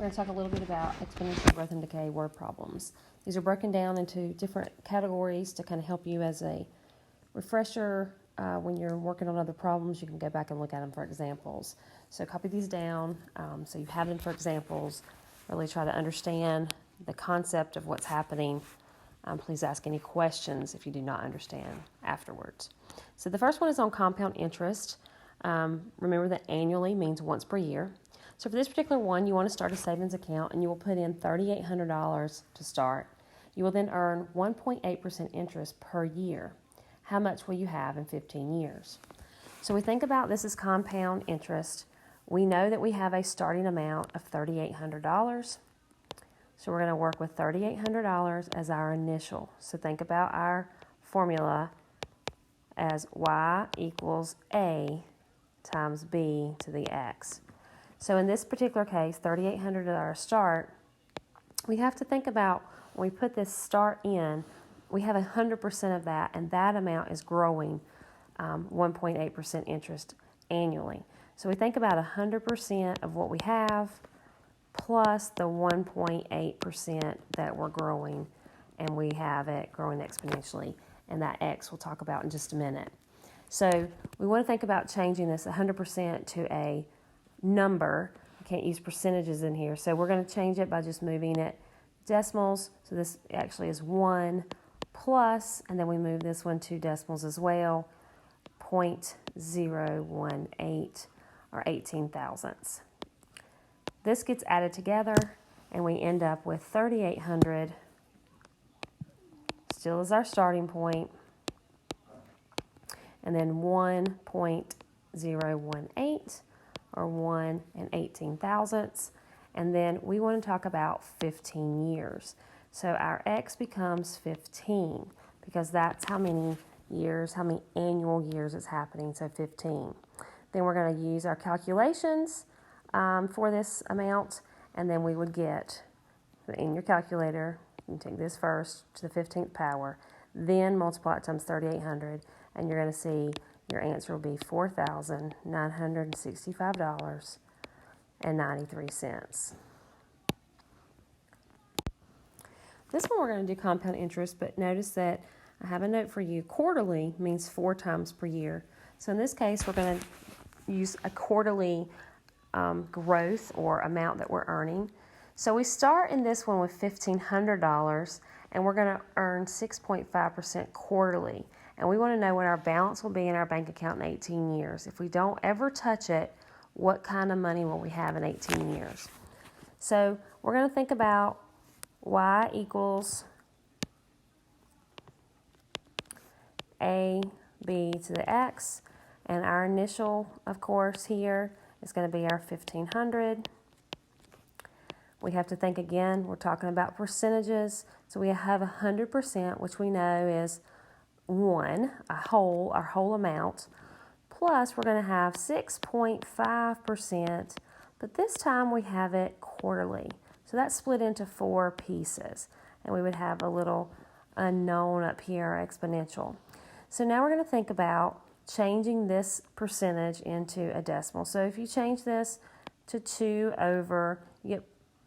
We're going to talk a little bit about exponential growth and decay word problems. These are broken down into different categories to kind of help you as a refresher. When you're working on other problems, you can go back and look at them for examples. So copy these down so you have them for examples. Really try to understand the concept of what's happening. Please ask any questions if you do not understand afterwards. So the first one is on compound interest. Remember that annually means once per year. So for this particular one, you want to start a savings account and you will put in $3,800 to start. You will then earn 1.8% interest per year. How much will you have in 15 years? So we think about this as compound interest. We know that we have a starting amount of $3,800. So we're going to work with $3,800 as our initial. So think about our formula as y equals A times B to the x. So in this particular case, $3,800 start, we have to think about when we put this start in, we have 100% of that, and that amount is growing 1.8% interest annually. So we think about 100% of what we have plus the 1.8% that we're growing, and we have it growing exponentially, and that x we'll talk about in just a minute. So we want to think about changing this 100% to a number. I can't use percentages in here, so we're going to change it by just moving it decimals. So this actually is 1 plus, and then we move this one to decimals as well, 0.018 or 18 thousandths. This gets added together, and we end up with 3,800 still as our starting point, and then 1.018 or 1 and 18 thousandths, and then we want to talk about 15 years. So our x becomes 15 because that's how many years, how many annual years it's happening, so 15. Then we're going to use our calculations for this amount, and then we would get, in your calculator, you take this first to the 15th power, then multiply it times 3,800, and you're going to see your answer will be $4,965.93. This one we're going to do compound interest, but notice that I have a note for you. Quarterly means 4 times per year. So in this case, we're going to use a quarterly growth or amount that we're earning. So we start in this one with $1,500, and we're going to earn 6.5% quarterly. And we want to know what our balance will be in our bank account in 18 years. If we don't ever touch it, what kind of money will we have in 18 years? So we're going to think about y equals a b to the x, and our initial, of course, here is going to be our 1,500. We have to think again, we're talking about percentages, so we have 100%, which we know is 1, our whole amount, plus we're going to have 6.5%, but this time we have it quarterly. So that's split into 4 pieces, and we would have a little unknown up here, our exponential. So now we're going to think about changing this percentage into a decimal. So if you change this to 2 over, you get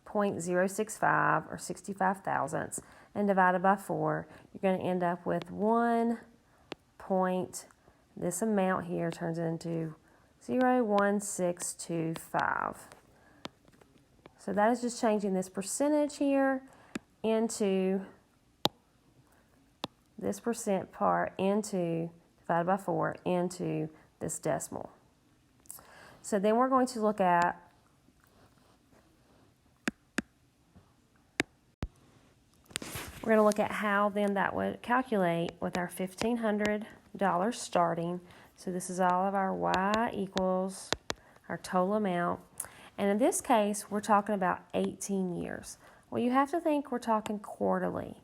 0.065 or 65 thousandths, and divided by 4, you're going to end up with 1 point, this amount here turns into 0.1625. So that is just changing this percentage here into this percent part into, divided by 4, into this decimal. So then we're going to look at how then that would calculate with our $1,500 starting. So this is all of our y equals our total amount. And in this case, we're talking about 18 years. Well, you have to think we're talking quarterly.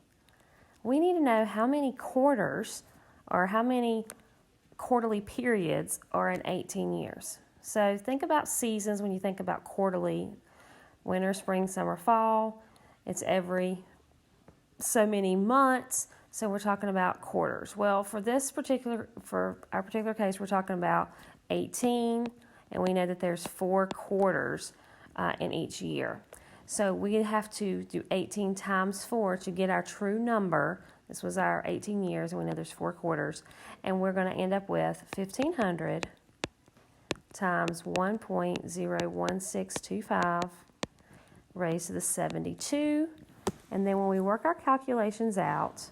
We need to know how many quarters or how many quarterly periods are in 18 years. So think about seasons when you think about quarterly. Winter, spring, summer, fall. It's every so many months. So we're talking about quarters. Well, for our particular case, we're talking about 18, and we know that there's 4 quarters in each year. So we have to do 18 times 4 to get our true number. This was our 18 years, and we know there's 4 quarters. And we're going to end up with 1,500 times 1.01625 raised to the 72. And then when we work our calculations out,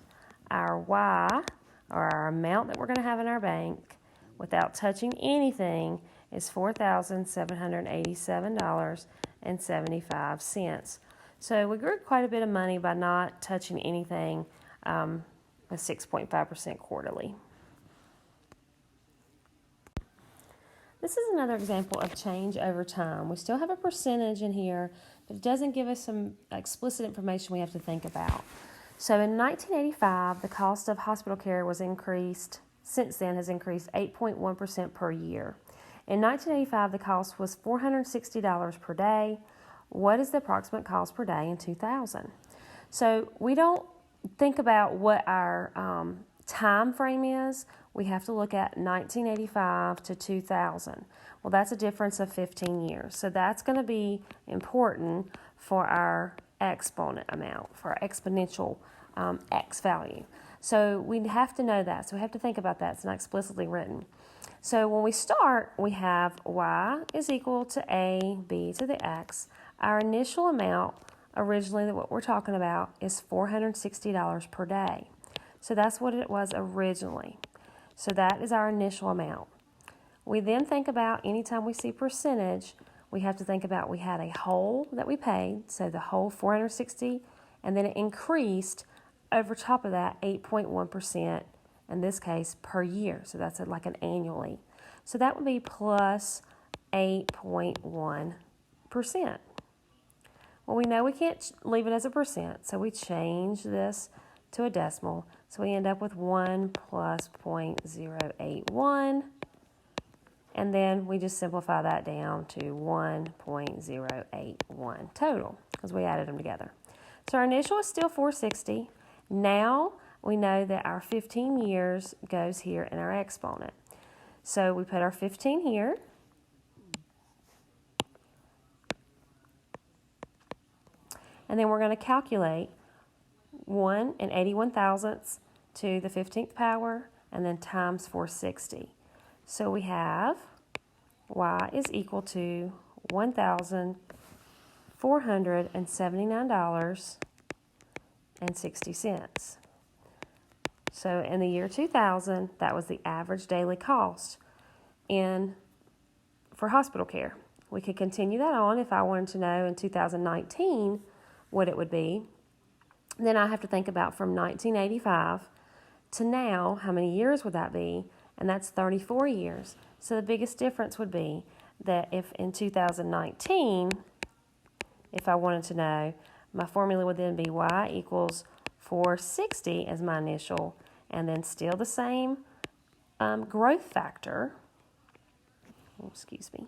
our Y, or our amount that we're going to have in our bank, without touching anything, is $4,787.75. So we grew quite a bit of money by not touching anything with 6.5% quarterly. This is another example of change over time. We still have a percentage in here, but it doesn't give us some explicit information we have to think about. So in 1985, the cost of hospital care was increased, since then has increased 8.1% per year. In 1985, the cost was $460 per day. What is the approximate cost per day in 2000? So we don't think about what our time frame is. We have to look at 1985 to 2000. Well, that's a difference of 15 years. So that's going to be important for our exponent amount, for our exponential x value. So we have to know that. So we have to think about that. It's not explicitly written. So when we start, we have y is equal to a, b to the x. Our initial amount, originally what we're talking about, is $460 per day. So that's what it was originally. So that is our initial amount. We then think about anytime we see percentage, we have to think about we had a whole that we paid, so the whole 460, and then it increased over top of that 8.1%, in this case per year. So that's like an annually. So that would be plus 8.1%. Well, we know we can't leave it as a percent, so we change this to a decimal. So we end up with 1 plus 0.081, and then we just simplify that down to 1.081 total, because we added them together. So our initial is still 460. Now we know that our 15 years goes here in our exponent. So we put our 15 here. And then we're going to calculate 1 and 81 thousandths to the 15th power, and then times 460. So we have y is equal to $1,479.60. So in the year 2000, that was the average daily cost for hospital care. We could continue that on if I wanted to know in 2019 what it would be. Then I have to think about from 1985 to now, how many years would that be? And that's 34 years. So the biggest difference would be that if in 2019, if I wanted to know, my formula would then be y equals 460 as my initial, and then still the same growth factor. Excuse me.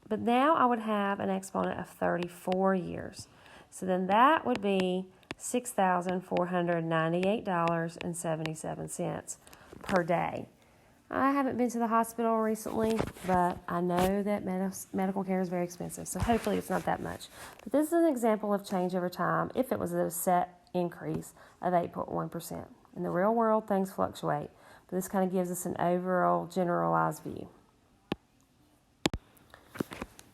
But now I would have an exponent of 34 years. So then that would be $6,498.77 per day. I haven't been to the hospital recently, but I know that medical care is very expensive, so hopefully it's not that much. But this is an example of change over time if it was a set increase of 8.1%. In the real world, things fluctuate, but this kind of gives us an overall generalized view.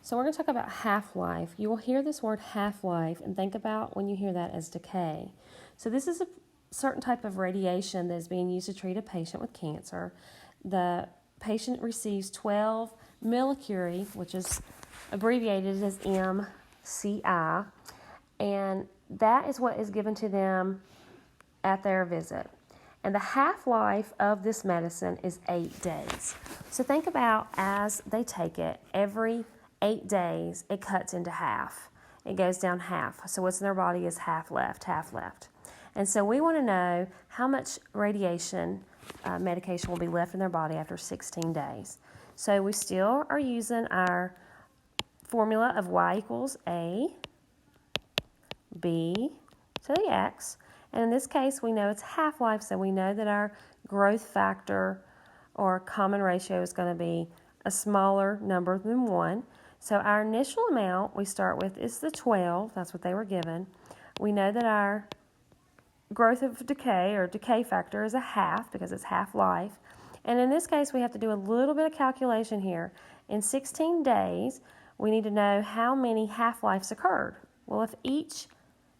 So we're going to talk about half-life. You will hear this word half-life and think about when you hear that as decay. So this is a certain type of radiation that is being used to treat a patient with cancer. The patient receives 12 millicurie, which is abbreviated as MCI, and that is what is given to them at their visit. And the half-life of this medicine is 8 days. So think about as they take it, every 8 days, it cuts into half. It goes down half. So what's in their body is half left, half left. And so we want to know how much radiation medication will be left in their body after 16 days. So we still are using our formula of y equals a, b to the x. And in this case, we know it's half-life, so we know that our growth factor or common ratio is going to be a smaller number than 1. So our initial amount we start with is the 12. That's what they were given. We know that our growth of decay or decay factor is a half because it's half-life. And in this case, we have to do a little bit of calculation here. In 16 days, we need to know how many half-lives occurred. Well, if each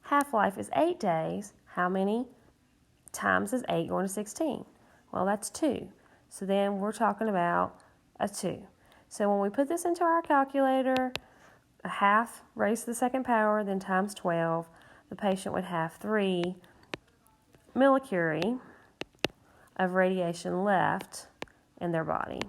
half-life is 8 days, how many times is 8 going to 16? Well, that's 2. So then we're talking about a 2. So when we put this into our calculator, a half raised to the second power, then times 12, the patient would have 3 millicurie of radiation left in their body.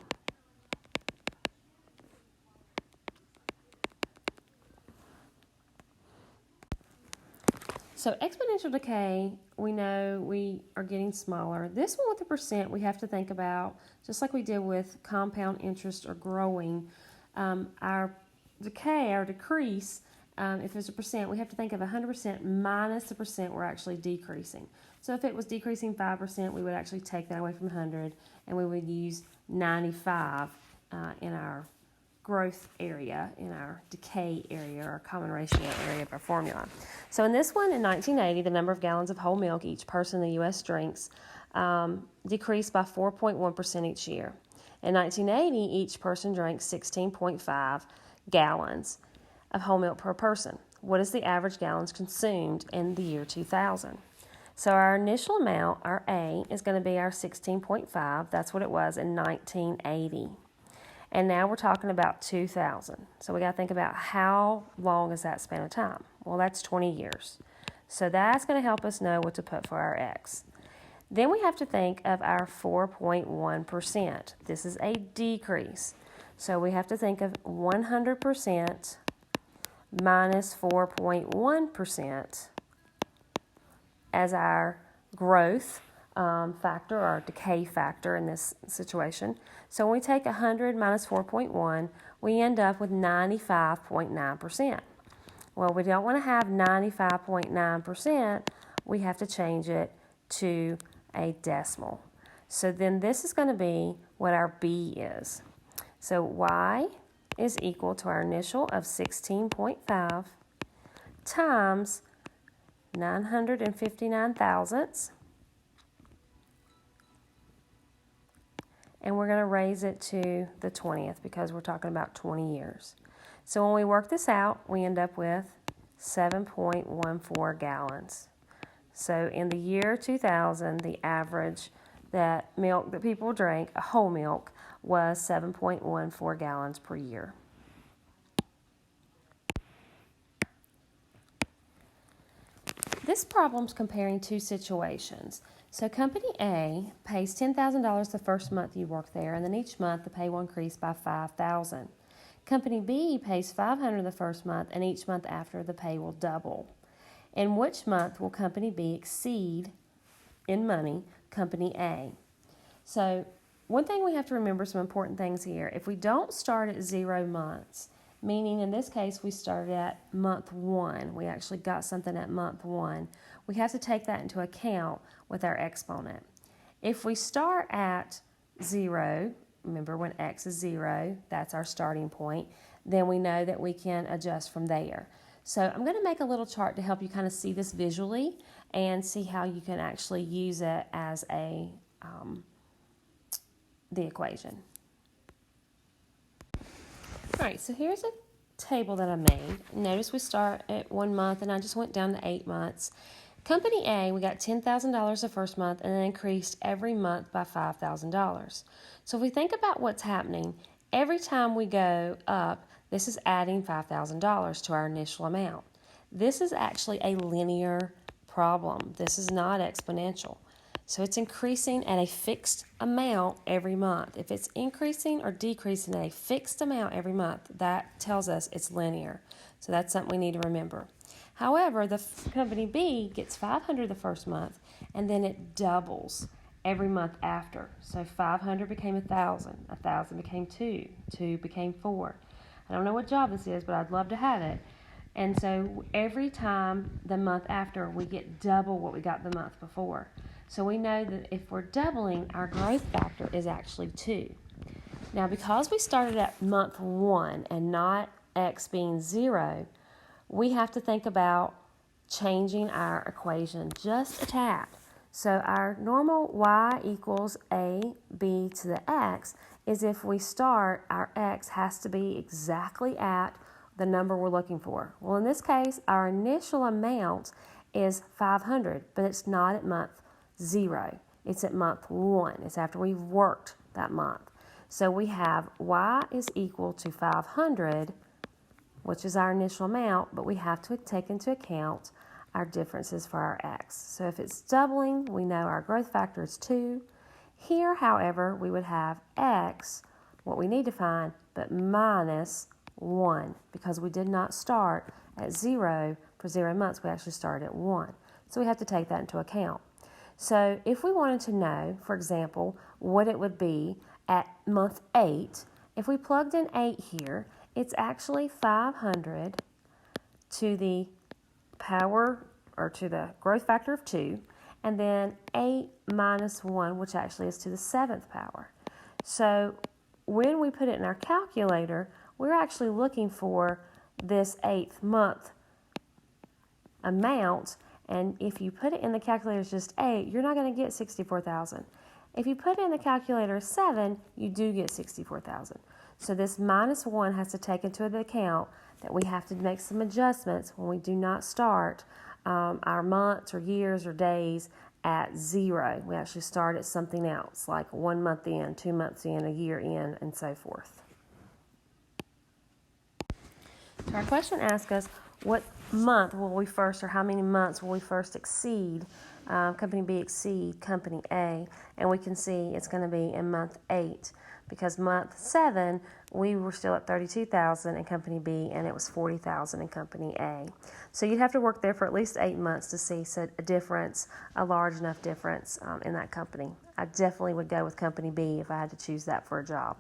So exponential decay, we know we are getting smaller. This one with the percent, we have to think about, just like we did with compound interest or growing, our decay, our decrease, if there's a percent, we have to think of 100% minus the percent we're actually decreasing. So if it was decreasing 5%, we would actually take that away from 100, and we would use 95 in our growth area, in our decay area, or common ratio area of our formula. So in this one, in 1980, the number of gallons of whole milk each person in the U.S. drinks decreased by 4.1% each year. In 1980, each person drank 16.5 gallons of whole milk per person. What is the average gallons consumed in the year 2000? So our initial amount, our A, is going to be our 16.5. That's what it was in 1980. And now we're talking about 2000. So we got to think about how long is that span of time? Well, that's 20 years. So that's going to help us know what to put for our X. Then we have to think of our 4.1%. This is a decrease. So we have to think of 100% minus 4.1% as our growth factor, or decay factor in this situation. So when we take 100 minus 4.1, we end up with 95.9%. Well, we don't want to have 95.9%. We have to change it to a decimal. So then this is going to be what our B is. So Y is equal to our initial of 16.5 times 959 thousandths. And we're going to raise it to the 20th because we're talking about 20 years. So when we work this out, we end up with 7.14 gallons. So in the year 2000, the average that milk that people drank, whole milk, was 7.14 gallons per year. This problem's comparing two situations. So Company A pays $10,000 the first month you work there, and then each month the pay will increase by $5,000. Company B pays $500 the first month, and each month after the pay will double. In which month will Company B exceed, in money, Company A? So one thing we have to remember, some important things here. If we don't start at 0 months, meaning in this case we started at month 1, we actually got something at month 1, we have to take that into account with our exponent. If we start at 0, remember when x is 0, that's our starting point, then we know that we can adjust from there. So I'm going to make a little chart to help you kind of see this visually and see how you can actually use it as the equation. All right, so here's a table that I made. Notice we start at 1 month, and I just went down to 8 months. Company A, we got $10,000 the first month, and then increased every month by $5,000. So if we think about what's happening, every time we go up, this is adding $5,000 to our initial amount. This is actually a linear problem. This is not exponential. So it's increasing at a fixed amount every month. If it's increasing or decreasing at a fixed amount every month, that tells us it's linear. So that's something we need to remember. However, the Company B gets $500 the first month, and then it doubles every month after. So 500 became 1,000, 1,000 became 2, 2 became 4. I don't know what job this is, but I'd love to have it. And so every time the month after, we get double what we got the month before. So we know that if we're doubling, our growth factor is actually 2. Now, because we started at month 1 and not x being 0, we have to think about changing our equation just a tad. So our normal y equals ab to the x is if we start, our x has to be exactly at the number we're looking for. Well, in this case, our initial amount is 500, but it's not at month 0. It's at month 1. It's after we've worked that month. So we have y is equal to 500, which is our initial amount, but we have to take into account our differences for our x. So if it's doubling, we know our growth factor is 2. Here, however, we would have x, what we need to find, but minus 1, because we did not start at 0 for 0 months. We actually started at 1. So we have to take that into account. So if we wanted to know, for example, what it would be at month 8, if we plugged in 8 here, it's actually 500 to the power, or to the growth factor of 2, and then 8 minus 1, which actually is to the 7th power. So when we put it in our calculator, we're actually looking for this 8th month amount, and if you put it in the calculator as just 8, you're not going to get 64,000. If you put it in the calculator as 7, you do get 64,000. So this minus 1 has to take into account that we have to make some adjustments when we do not start our months or years or days at 0. We actually start at something else, like 1 month in, 2 months in, a year in, and so forth. So our question asks us, what month will we first, or how many months will we first exceed, Company B exceed Company A? And we can see it's going to be in month 8, because month 7, we were still at 32,000 in Company B, and it was 40,000 in Company A. So you'd have to work there for at least 8 months to see a difference, a large enough difference in that company. I definitely would go with Company B if I had to choose that for a job.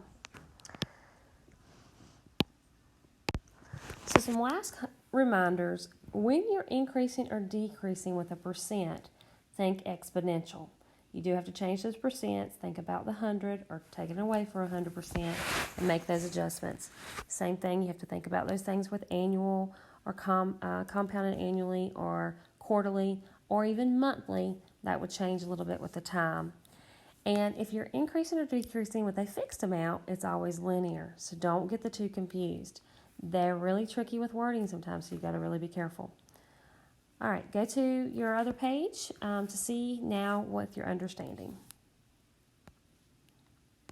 So some last reminders. When you're increasing or decreasing with a percent, think exponential. You do have to change those percents. Think about the 100 or take it away for 100% and make those adjustments. Same thing, you have to think about those things with annual or compounded annually or quarterly or even monthly. That would change a little bit with the time. And if you're increasing or decreasing with a fixed amount, it's always linear. So don't get the two confused. They're really tricky with wording sometimes, so you've got to really be careful. All right, go to your other page to see now what you're understanding.